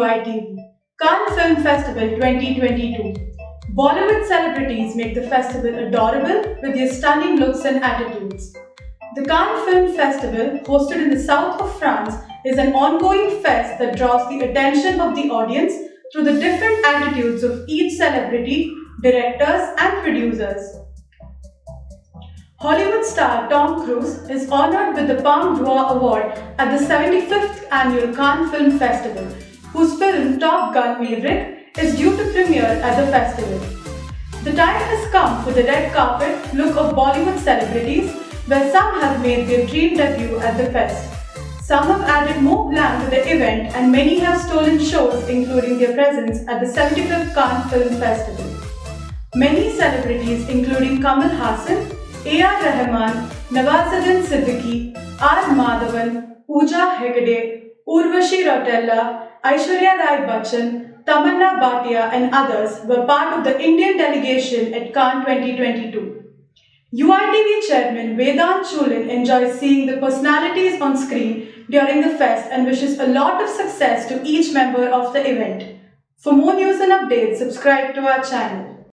UiTV. Cannes Film Festival 2022. Bollywood celebrities make the festival adorable with their stunning looks and attitudes. The Cannes Film Festival, hosted in the south of France, is an ongoing fest that draws the attention of the audience through the different attitudes of each celebrity, directors, and producers. Hollywood star Tom Cruise is honored with the Palme d'Or Award at the 75th Annual Cannes Film Festival, whose film Top Gun: Maverick is due to premiere at the festival. The time has come for the red carpet look of Bollywood celebrities, where some have made their dream debut at the fest. Some have added more glam to the event, and many have stolen shows, including their presence at the 75th Cannes Film Festival. Many celebrities, including Kamal Hasan, Rahman, Nawazuddin Siddiqui, Madhavan Pooja Hegde, Urvashi Rautela, Aishwarya Rai Bachchan, Tamannaah Bhatia, and others were part of the Indian delegation at Cannes 2022. UiTV chairman Vedant Chulin enjoys seeing the personalities on screen during the fest and wishes a lot of success to each member of the event. For more news and updates, subscribe to our channel.